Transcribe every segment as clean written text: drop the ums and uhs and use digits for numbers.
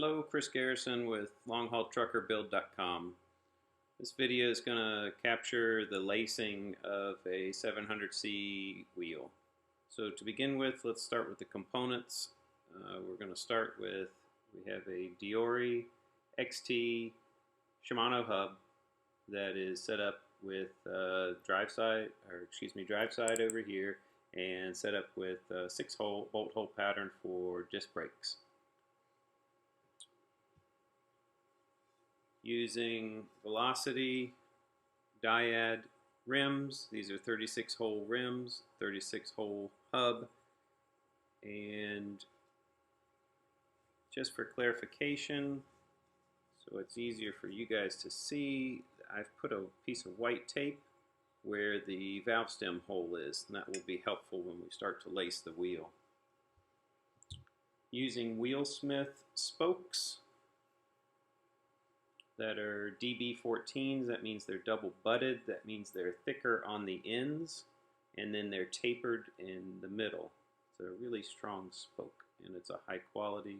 Hello, Chris Garrison with LongHaulTruckerBuild.com. This video is going to capture the lacing of a 700C wheel. So to begin with, let's start with the components. We're going to start with, we have a Deore XT Shimano hub that is set up with drive side over here, and set up with a 6-hole bolt hole pattern for disc brakes. Using Velocity Diad rims. These are 36-hole rims, 36-hole hub. And just for clarification, so it's easier for you guys to see, I've put a piece of white tape where the valve stem hole is, and that will be helpful when we start to lace the wheel. Using Wheelsmith spokes that are DB14s, that means they're double butted, that means they're thicker on the ends, and then they're tapered in the middle. It's a really strong spoke, and it's a high quality,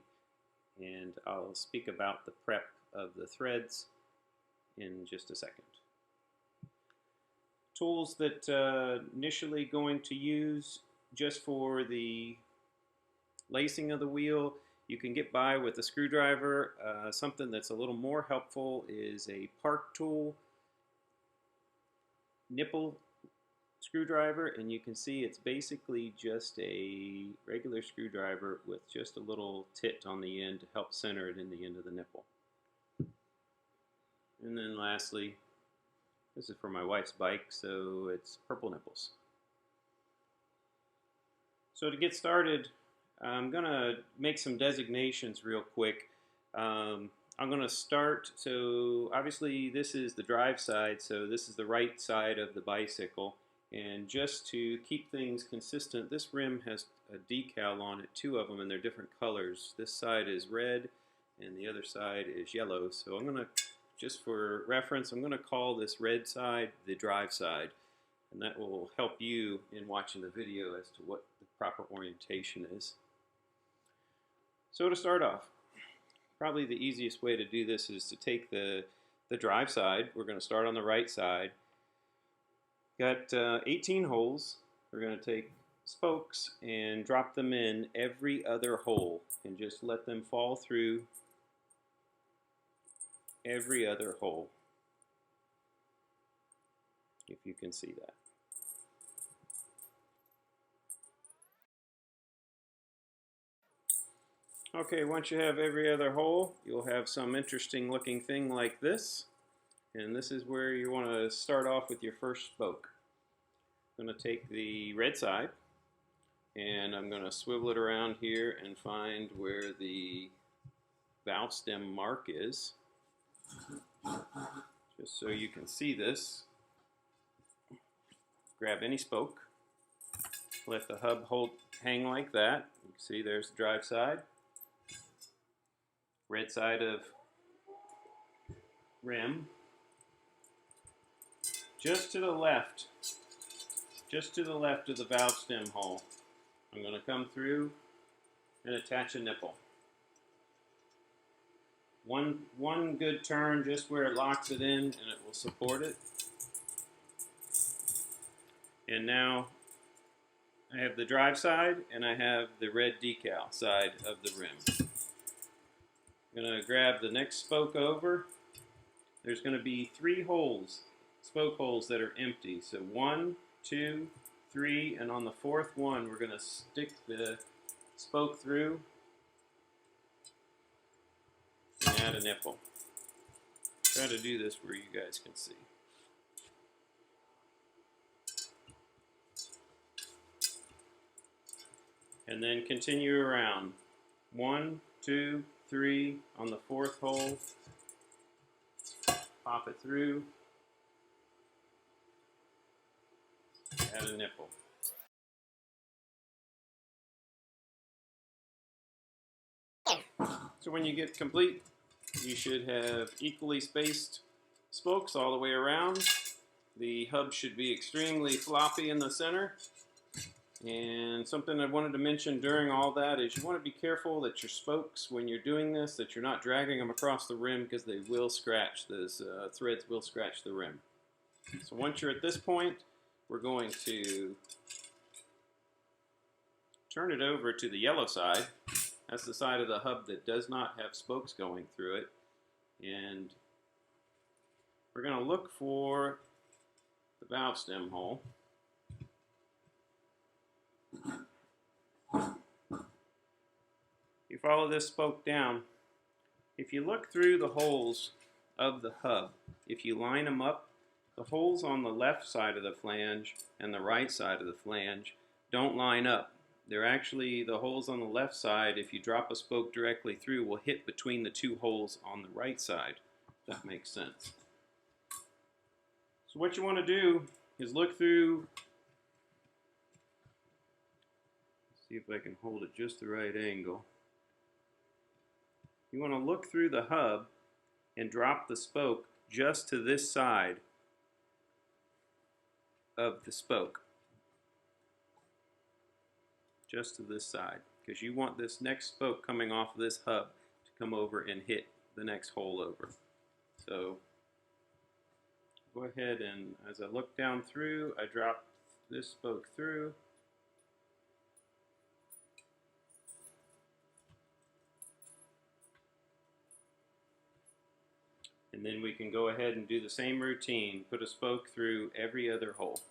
and I'll speak about the prep of the threads in just a second. Tools that initially going to use just for the lacing of the wheel, you can get by with a screwdriver. Something that's a little more helpful is a Park Tool nipple screwdriver, and you can see it's basically just a regular screwdriver with just a little tit on the end to help center it in the end of the nipple. And then lastly, this is for my wife's bike, so it's purple nipples. So to get started, I'm going to make some designations real quick. I'm going to start, so obviously this is the drive side, so this is the right side of the bicycle. And just to keep things consistent, this rim has a decal on it, 2 of them, and they're different colors. This side is red and the other side is yellow. So I'm going to, just for reference, I'm going to call this red side the drive side. And that will help you in watching the video as to what the proper orientation is. So to start off, probably the easiest way to do this is to take the drive side. We're going to start on the right side. Got 18 holes. We're going to take spokes and drop them in every other hole and just let them fall through every other hole, if you can see that. Okay, once you have every other hole, you'll have some interesting looking thing like this. And this is where you want to start off with your first spoke. I'm going to take the red side and I'm going to swivel it around here and find where the valve stem mark is. Just so you can see this. Grab any spoke. Let the hub hang like that. You can see there's the drive side. Red side of rim. Just to the left of the valve stem hole, I'm going to come through and attach a nipple. One good turn just where it locks it in, and it will support it. And now I have the drive side and I have the red decal side of the rim. I'm going to grab the next spoke over. There's going to be 3 holes, spoke holes that are empty. So 1, 2, 3, and on the 4th one we're going to stick the spoke through and add a nipple. Try to do this where you guys can see. And then continue around. 1, 2, 3, on the 4th hole, pop it through, add a nipple. So when you get complete, you should have equally spaced spokes all the way around. The hub should be extremely floppy in the center. And something I wanted to mention during all that is you want to be careful that your spokes, when you're doing this, that you're not dragging them across the rim because they will scratch, those threads will scratch the rim. So once you're at this point, we're going to turn it over to the yellow side. That's the side of the hub that does not have spokes going through it. And we're going to look for the valve stem hole. You follow this spoke down. If you look through the holes of the hub, if you line them up, the holes on the left side of the flange and the right side of the flange don't line up. They're actually, the holes on the left side, if you drop a spoke directly through, will hit between the two holes on the right side. If that makes sense. So what you want to do is look through, see if I can hold it just the right angle. You want to look through the hub and drop the spoke just to this side of the spoke. Just to this side, because you want this next spoke coming off of this hub to come over and hit the next hole over. So go ahead and as I look down through, I drop this spoke through. And then we can go ahead and do the same routine, put a spoke through every other hole.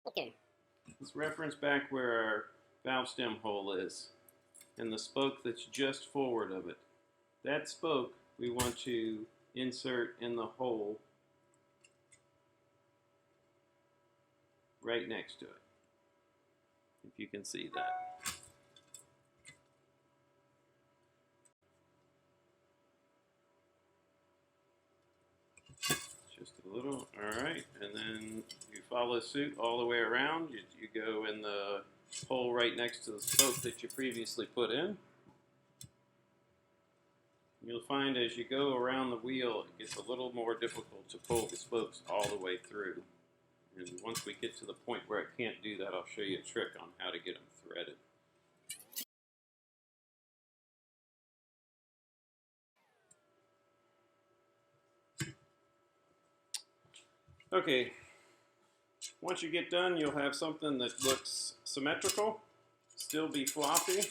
Okay. Let's reference back where our valve stem hole is and the spoke that's just forward of it. That spoke we want to insert in the hole right next to it, if you can see that. Just a little, all right, and then you follow suit all the way around. You go in the hole right next to the spoke that you previously put in. You'll find as you go around the wheel, it gets a little more difficult to pull the spokes all the way through. And once we get to the point where it can't do that, I'll show you a trick on how to get them threaded. Okay, once you get done, you'll have something that looks symmetrical, still be floppy,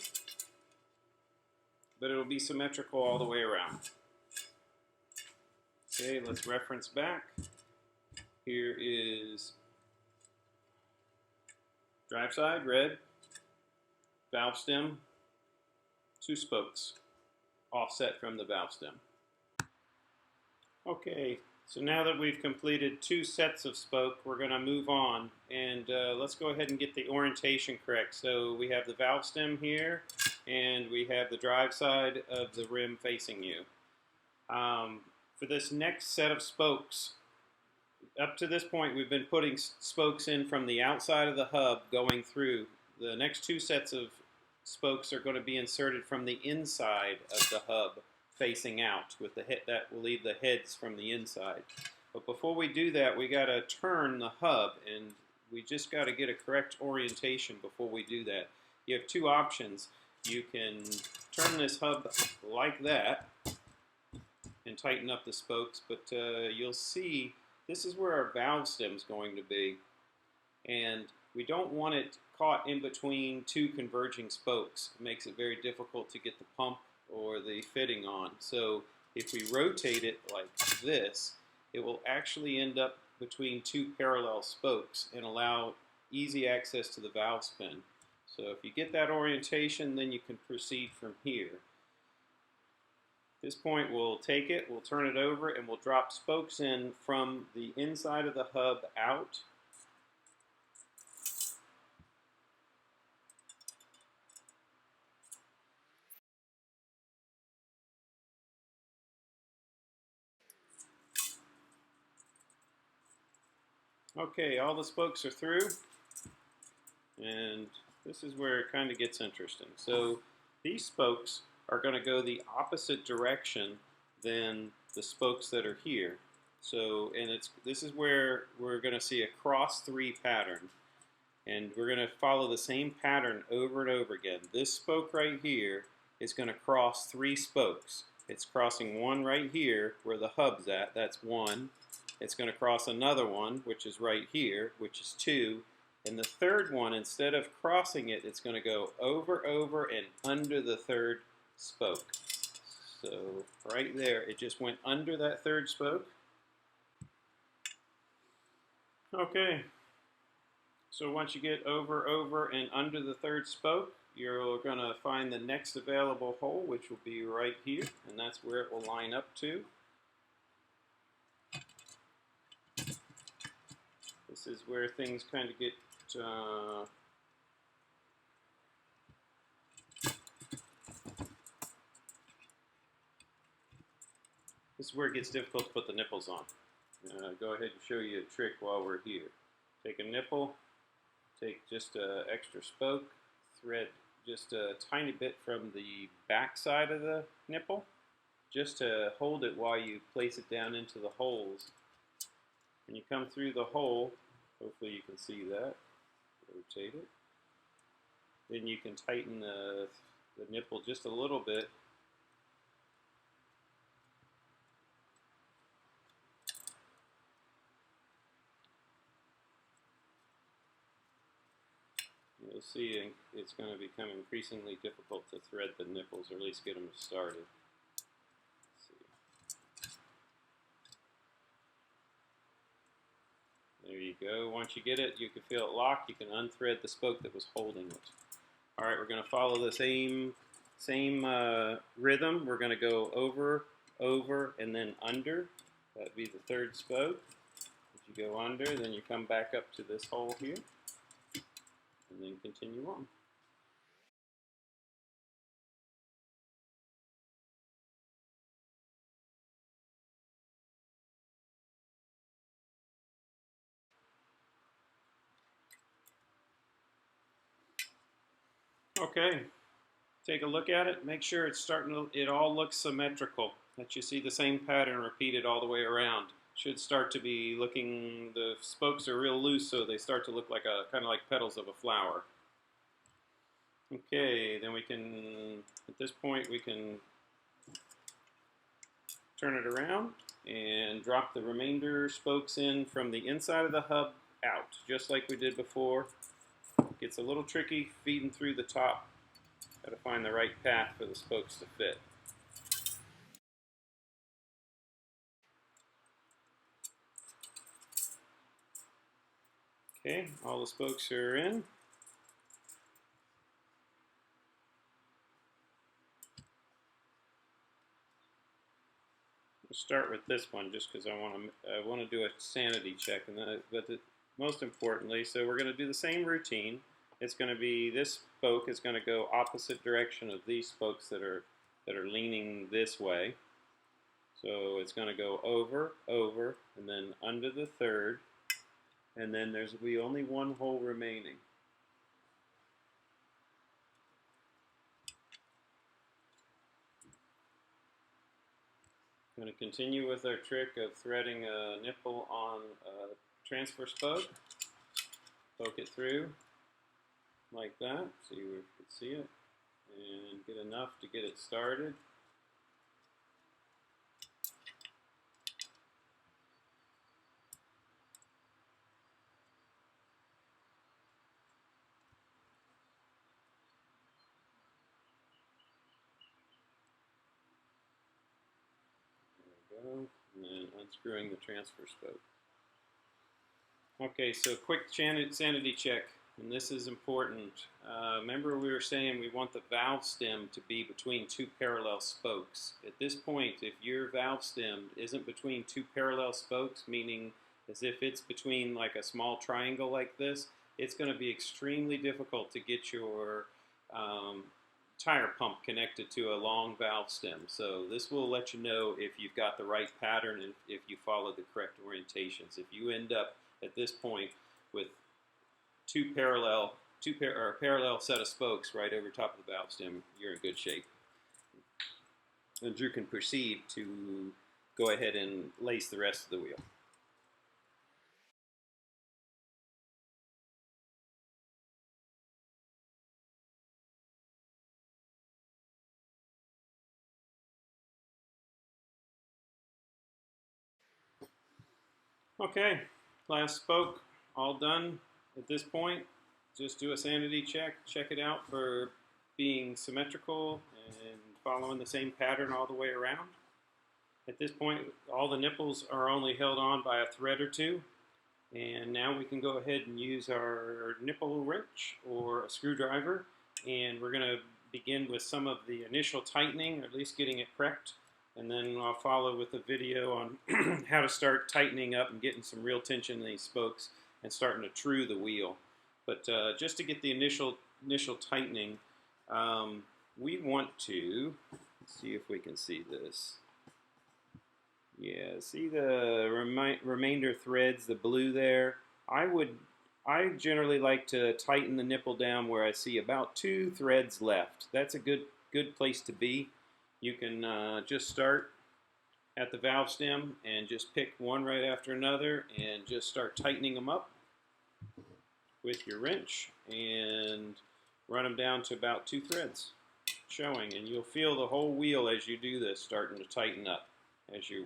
but it'll be symmetrical all the way around. Okay, let's reference back. Here is drive side, red, valve stem, 2 spokes, offset from the valve stem. Okay, so now that we've completed 2 sets of spoke, we're going to move on, and let's go ahead and get the orientation correct. So we have the valve stem here, and we have the drive side of the rim facing you. For this next set of spokes, up to this point we've been putting spokes in from the outside of the hub going through. The next 2 sets of spokes are going to be inserted from the inside of the hub facing out, with the head that will leave the heads from the inside. But before we do that, we got to turn the hub, and we just got to get a correct orientation before we do that. You have 2 options. You can turn this hub like that and tighten up the spokes, but you'll see this is where our valve stem is going to be, and we don't want it caught in between 2 converging spokes. It makes it very difficult to get the pump or the fitting on. So if we rotate it like this, it will actually end up between 2 parallel spokes and allow easy access to the valve spin. So if you get that orientation, then you can proceed from here. At this point, we'll take it, we'll turn it over, and we'll drop spokes in from the inside of the hub out. Okay, all the spokes are through, and this is where it kind of gets interesting. So these spokes are going to go the opposite direction than the spokes that are here. So, and this is where we're going to see a cross 3 pattern. And we're going to follow the same pattern over and over again. This spoke right here is going to cross 3 spokes. It's crossing one right here where the hub's at. That's 1. It's going to cross another one, which is right here, which is 2. And the third one, instead of crossing it, it's going to go over, and under the third spoke. So right there, it just went under that third spoke. Okay. So once you get over, and under the third spoke, you're going to find the next available hole, which will be right here, and that's where it will line up to. This is where things kind of get this is where it gets difficult to put the nipples on. Go ahead and show you a trick while we're here. Take a nipple, take just an extra spoke, thread just a tiny bit from the back side of the nipple, just to hold it while you place it down into the holes. When you come through the hole, hopefully you can see that, rotate it, then you can tighten the nipple just a little bit. You'll see it's going to become increasingly difficult to thread the nipples, or at least get them started. Let's see. There you go. Once you get it, you can feel it locked. You can unthread the spoke that was holding it. All right, we're going to follow the same rhythm. We're going to go over, and then under. That would be the third spoke. If you go under, then you come back up to this hole here, and then continue on. Okay, take a look at it. Make sure it's it all looks symmetrical, that you see the same pattern repeated all the way around. Should start to be looking, the spokes are real loose, so they start to look like kind of like petals of a flower. Okay, then we can, at this point, we can turn it around and drop the remainder spokes in from the inside of the hub out, just like we did before. Gets a little tricky feeding through the top. Got to find the right path for the spokes to fit. Okay, all the spokes are in. We'll start with this one just because I want to do a sanity check, most importantly, so we're going to do the same routine. It's going to be, this spoke is going to go opposite direction of these spokes that are leaning this way. So it's going to go over, and then under the third, and then there's will be only one hole remaining. Going to continue with our trick of threading a nipple on a transfer spoke. Poke it through like that so you can see it, and get enough to get it started. There we go, and then unscrewing the transfer spoke. Okay, so quick sanity check, and this is important. Remember we were saying we want the valve stem to be between 2 parallel spokes. At this point, if your valve stem isn't between 2 parallel spokes, meaning as if it's between like a small triangle like this, it's going to be extremely difficult to get your tire pump connected to a long valve stem. So this will let you know if you've got the right pattern and if you follow the correct orientations. If you end up at this point with parallel set of spokes right over top of the valve stem, you're in good shape. And Drew can proceed to go ahead and lace the rest of the wheel. Okay, last spoke, all done. At this point, just do a sanity check, check it out for being symmetrical and following the same pattern all the way around. At this point, all the nipples are only held on by a thread or two, and now we can go ahead and use our nipple wrench or a screwdriver, and we're going to begin with some of the initial tightening, or at least getting it prepped. And then I'll follow with a video on how to start tightening up and getting some real tension in these spokes and starting to true the wheel. But just to get the initial tightening, we want to, let's see if we can see this. Yeah, see the remainder threads, the blue there? I generally like to tighten the nipple down where I see about 2 threads left. That's a good place to be. You can just start at the valve stem and just pick one right after another and just start tightening them up with your wrench and run them down to about 2 threads showing, and you'll feel the whole wheel as you do this starting to tighten up as you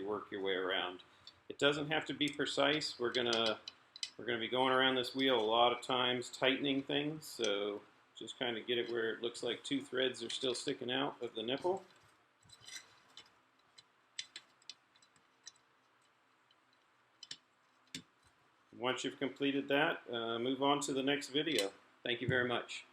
work your way around. It doesn't have to be precise. We're gonna be going around this wheel a lot of times tightening things, so just kind of get it where it looks like 2 threads are still sticking out of the nipple. Once you've completed that, move on to the next video. Thank you very much.